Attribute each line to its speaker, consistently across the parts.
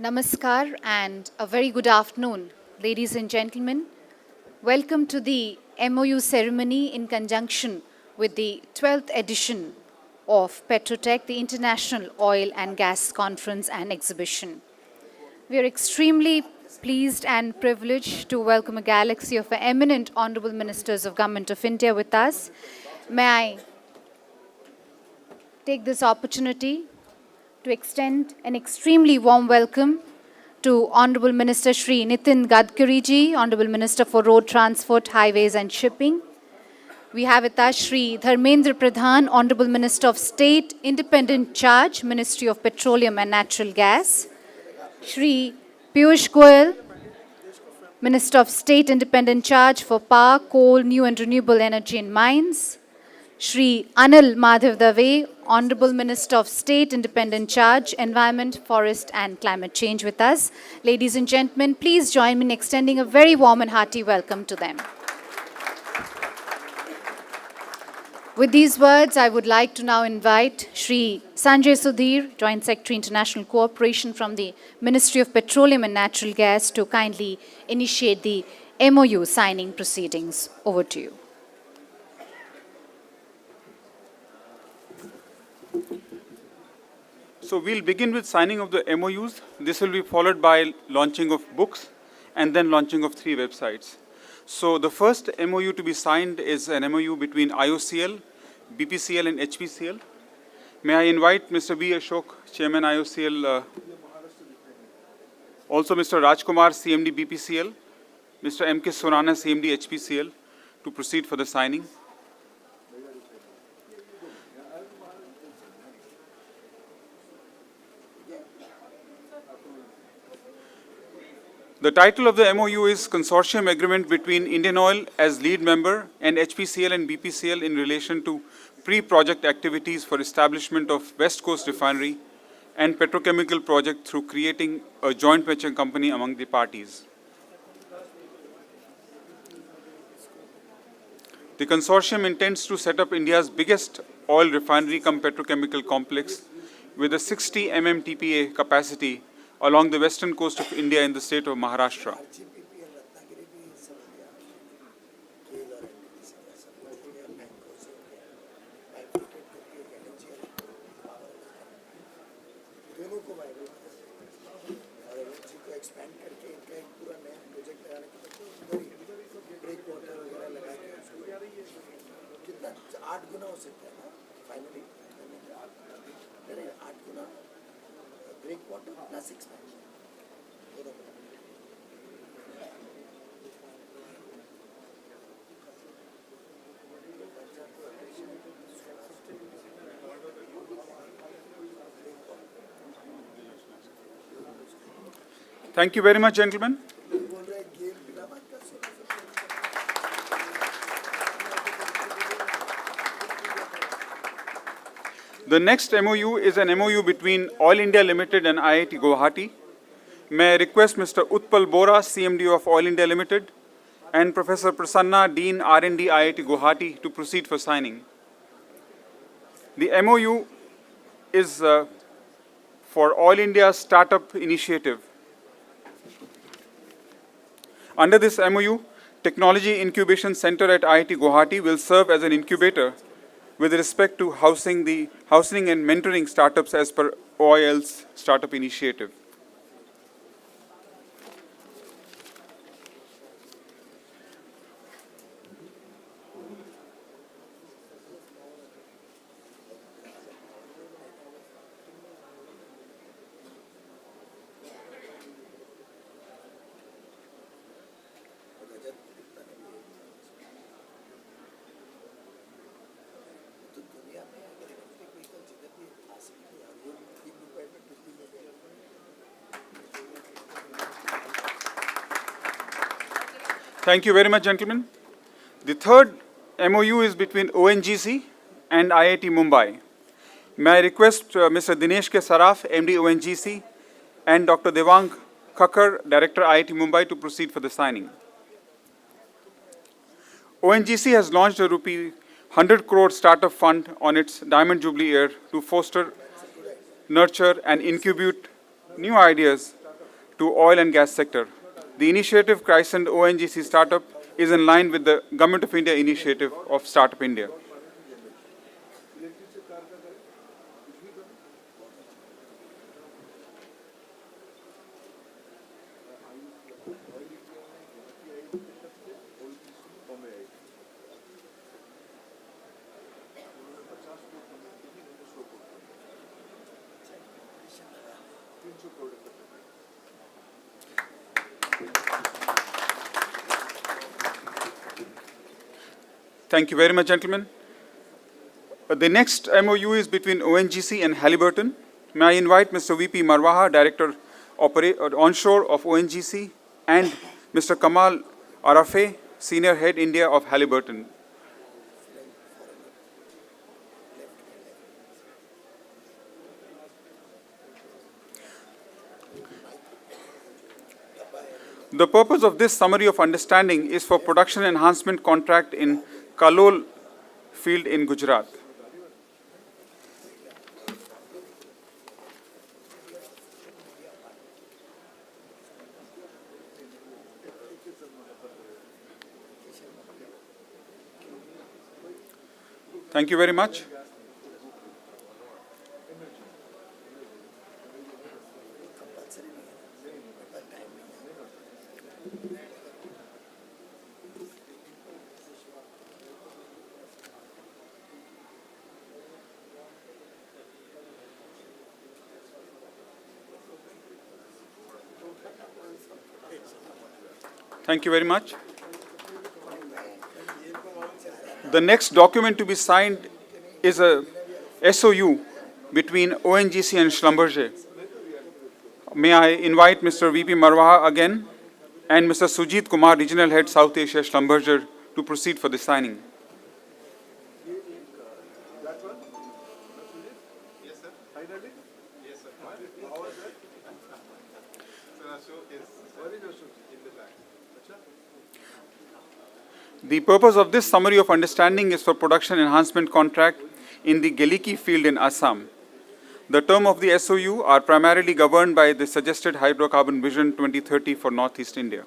Speaker 1: Namaskar and a very good afternoon, ladies and gentlemen. Welcome to the MOU ceremony in conjunction with the 12th edition of Petrotech, the International Oil and Gas Conference and Exhibition. We are extremely pleased and privileged to welcome a galaxy of eminent honorable ministers of Government of India with us. May I take this opportunity to extend an extremely warm welcome to Honorable Minister Shri Nitin Gadkari ji, Honorable Minister for Road Transport, Highways and Shipping. We have with us Shri Dharmendra Pradhan, Honorable Minister of State, Independent Charge, Ministry of Petroleum and Natural Gas. Shri Piyush Goyal, Minister of State, Independent Charge for Power, Coal, New and Renewable Energy and Mines. Shri Anil Madhav Dave, Honorable Minister of State, Independent Charge, Environment, Forest and Climate Change with us. Ladies and gentlemen, please join me in extending a very warm and hearty welcome to them. With these words, I would like to now invite Shri Sanjay Sudhir, Joint Secretary, International Cooperation from the Ministry of Petroleum and Natural Gas to kindly initiate the MOU signing proceedings. Over to you.
Speaker 2: So we'll begin with signing of the MOUs. This will be followed by launching of books and then launching of 3 websites. So the first MOU to be signed is an MOU between IOCL, BPCL and HPCL. May I invite Mr. B. Ashok, Chairman IOCL, also Mr. Rajkumar, CMD BPCL, Mr. M.K. Surana, CMD HPCL, to proceed for the signing. The title of the MOU is Consortium Agreement between Indian Oil as lead member and HPCL and BPCL in relation to pre-project activities for establishment of West Coast Refinery and petrochemical project through creating a joint venture company among the parties. The consortium intends to set up India's biggest oil refinery cum petrochemical complex with a 60 MMTPA capacity along the western coast of India in the state of Maharashtra. Thank you very much, gentlemen. The next MOU is an MOU between Oil India Limited and IIT Guwahati. May I request Mr. Utpal Bora, CMD of Oil India Limited, and Professor Prasanna, Dean R&D IIT Guwahati, to proceed for signing. The MOU is for Oil India's Startup Initiative. Under this MOU, Technology Incubation Center at IIT Guwahati will serve as an incubator with respect to housing and mentoring startups as per OIL's Startup Initiative. Thank you very much, gentlemen. The third MOU is between ONGC and IIT Mumbai. May I request Mr. Dinesh K. Saraf, MD ONGC, and Dr. Devang Khakkar, Director IIT Mumbai, to proceed for the signing. ONGC has launched a rupee 100 crore startup fund on its Diamond Jubilee year to foster, nurture, and incubate new ideas to oil and gas sector. The initiative christened ONGC Startup is in line with the Government of India initiative of Startup India. Thank you very much, gentlemen. The next MOU is between ONGC and Halliburton. May I invite Mr. VP Marwaha, Director Onshore of ONGC, and Mr. Kamal Arafe, Senior Head India of Halliburton. The purpose of this summary of understanding is for production enhancement contract in Kalol field in Gujarat. Thank you very much. Thank you very much. The next document to be signed is a SOU between ONGC and Schlumberger. May I invite Mr. VP Marwaha again and Mr. Sujit Kumar, Regional Head South Asia Schlumberger, to proceed for the signing. The purpose of this summary of understanding is for production enhancement contract in the Geliki field in Assam. The term of the SOU are primarily governed by the suggested hydrocarbon vision 2030 for Northeast India.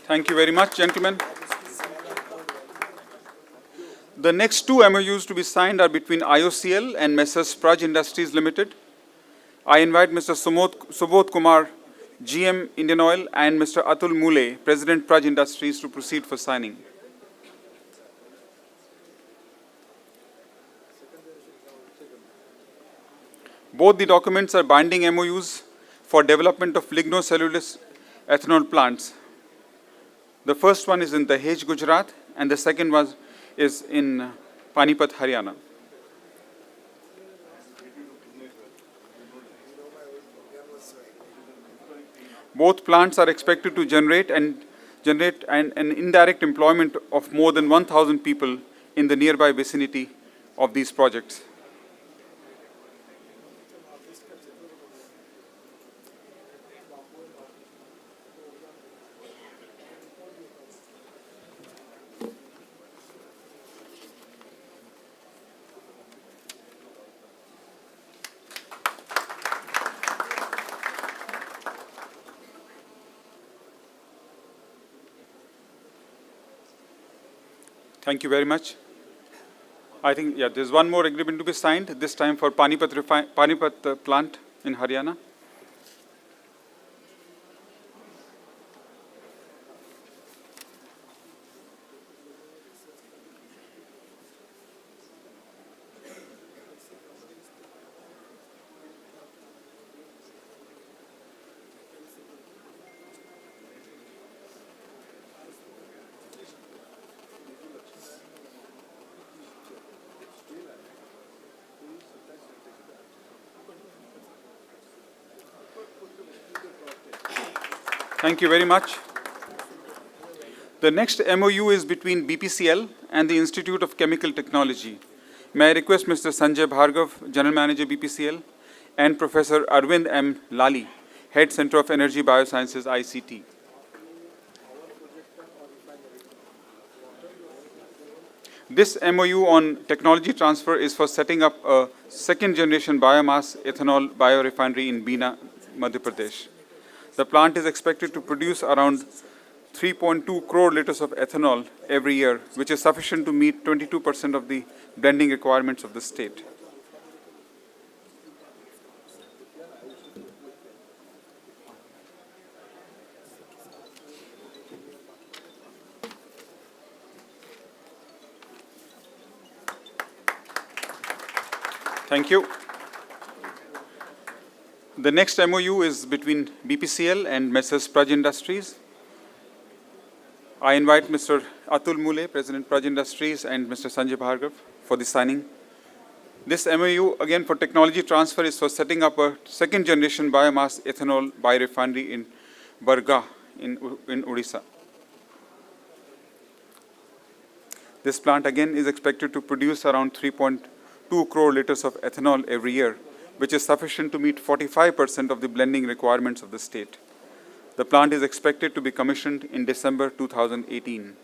Speaker 2: Thank you very much, gentlemen. The next two MOUs to be signed are between IOCL and Messrs. Praj Industries Limited. I invite Mr. Subodh Kumar, GM Indian Oil, and Mr. Atul Mule, President Praj Industries, to proceed for signing. Both the documents are binding MOUs for development of lignocellulose ethanol plants. The first one is in Dahej, Gujarat, and the second one is in Panipat, Haryana. Both plants are expected to generate an indirect employment of more than 1,000 people in the nearby vicinity of these projects. Thank you very much. I think, yeah, there's one more agreement to be signed, this time for Panipat plant in Haryana. Thank you very much. The next MOU is between BPCL and the Institute of Chemical Technology. May I request Mr. Sanjay Bhargav, General Manager BPCL, and Professor Arvind M. Lali, Head Center of Energy Biosciences, ICT. This MOU on technology transfer is for setting up a second-generation biomass ethanol biorefinery in Bina, Madhya Pradesh. The plant is expected to produce around 3.2 crore liters of ethanol every year, which is sufficient to meet 22% of the blending requirements of the state. Thank you. The next MOU is between BPCL and Messrs. Praj Industries. I invite Mr. Atul Mule, President Praj Industries, and Mr. Sanjay Bhargav for the signing. This MOU, again for technology transfer, is for setting up a second-generation biomass ethanol biorefinery in Barga in Odisha. This plant again is expected to produce around 3.2 crore liters of ethanol every year, which is sufficient to meet 45% of the blending requirements of the state. The plant is expected to be commissioned in December 2018.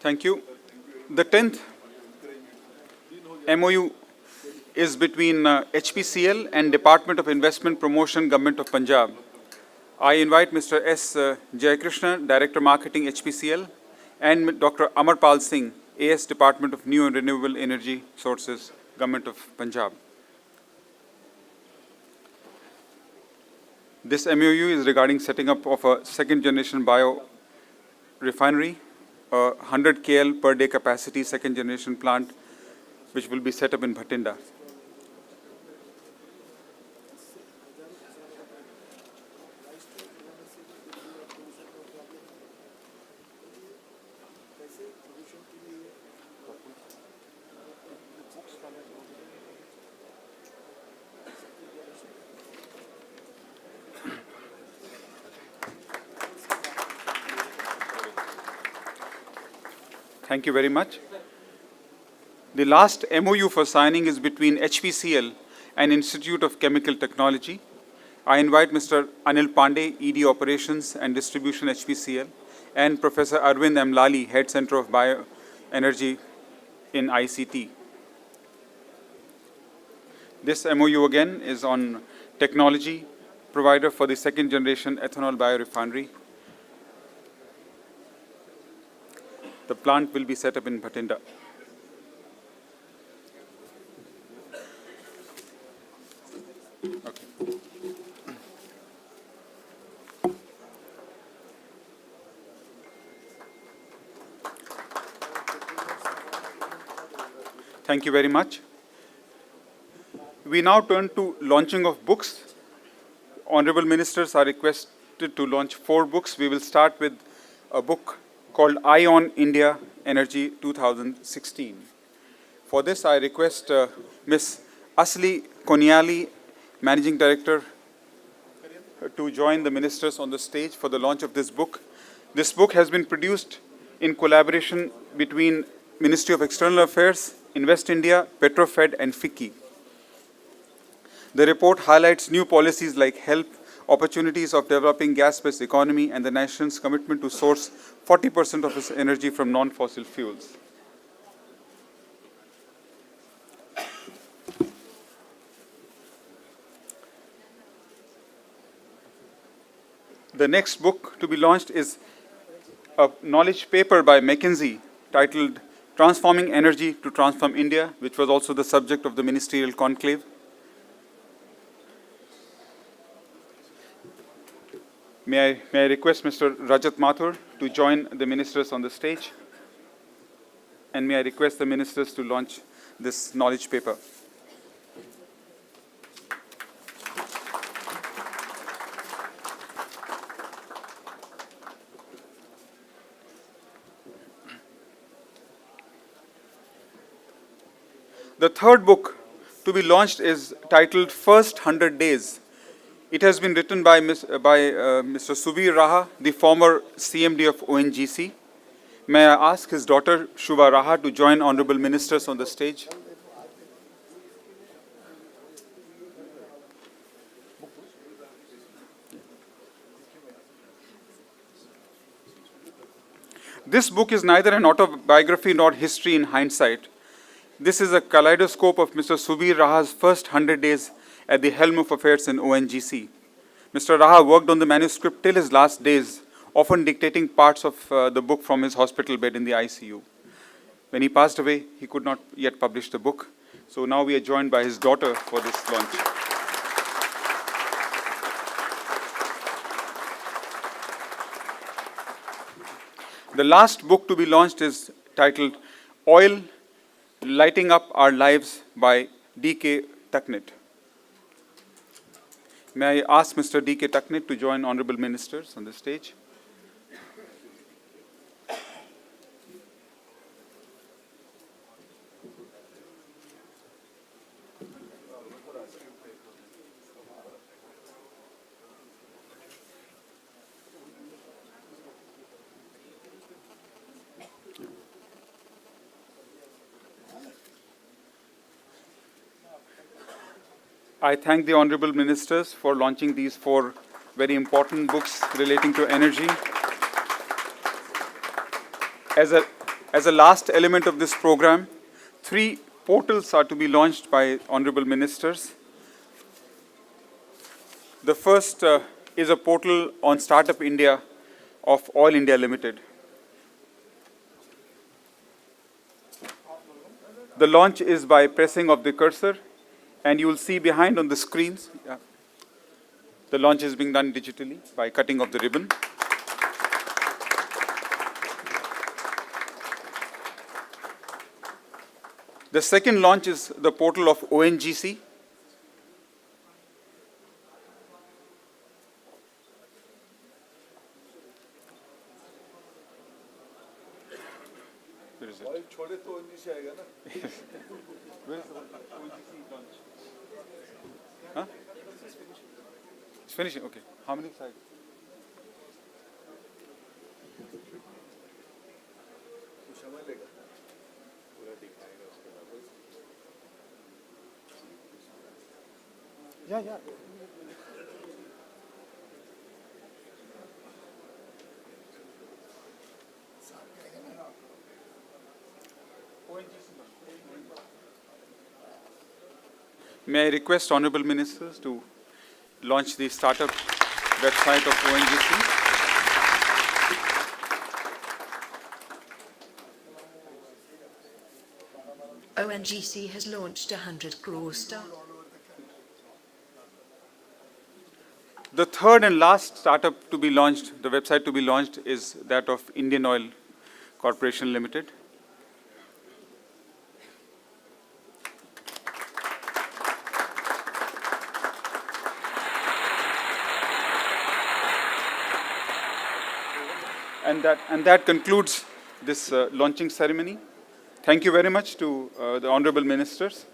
Speaker 2: Thank you. The 10th MOU is between HPCL and Department of Investment Promotion, Government of Punjab. I invite Mr. S. Jayakrishna, Director Marketing, HPCL, and Dr. Amarpal Singh, AS, Department of New and Renewable Energy Sources, Government of Punjab. This MOU is regarding setting up of a second-generation biorefinery, a 100 KL per day capacity second-generation plant, which will be set up in Bhatinda. Thank you very much. The last MOU for signing is between HPCL and Institute of Chemical Technology. I invite Mr. Anil Pandey, ED Operations and Distribution, HPCL, and Professor Arvind M. Lali, Head Center of Bioenergy in ICT. This MOU again is on technology provider for the second generation ethanol biorefinery. The plant will be set up in Bhatinda. Okay. Thank you very much. We now turn to launching of books. Honorable ministers are requested to launch 4 books. We will start with a book called Eye on India Energy 2016. For this, I request Ms. Asli Koniali, Managing Director, to join the ministers on the stage for the launch of this book. This book has been produced in collaboration between Ministry of External Affairs, Invest India, Petrofed, and FICCI. The report highlights new policies like HELP, opportunities of developing gas-based economy, and the nation's commitment to source 40% of its energy from non-fossil fuels. The next book to be launched is a knowledge paper by McKinsey titled Transforming Energy to Transform India, which was also the subject of the ministerial conclave. May I request Mr. Rajat Mathur to join the ministers on the stage? And may I request the ministers to launch this knowledge paper? The third book to be launched is titled First 100 Days. It has been written by Mr. Subir Raha, the former CMD of ONGC. May I ask his daughter Shubha Raha to join honorable ministers on the stage? This book is neither an autobiography nor history in hindsight. This is a kaleidoscope of Mr. Subir Raha's first 100 days at the helm of affairs in ONGC. Mr. Raha worked on the manuscript till his last days, often dictating parts of the book from his hospital bed in the ICU. When he passed away, he could not yet publish the book. So now we are joined by his daughter for this launch. The last book to be launched is titled Oil Lighting Up Our Lives by D.K. Taknit. May I ask Mr. D.K. Taknit to join honorable ministers on the stage? I thank the honorable ministers for launching these 4 very important books relating to energy. As a last element of this program, 3 portals are to be launched by honorable ministers. The first is a portal on Startup India of Oil India Limited. The launch is by pressing of the cursor, and you will see behind on the screens, the launch is being done digitally by cutting of the ribbon. The second launch is the portal of ONGC. Where is it? Where is the ONGC launch? Huh? It's finishing, okay. How many sides? Yeah. May I request honorable ministers to launch the startup website of ONGC?
Speaker 3: ONGC has launched 100 crore start.
Speaker 2: The third and last startup to be launched, the website to be launched, is that of Indian Oil Corporation Limited. And that concludes this launching ceremony. Thank you very much to the honorable ministers.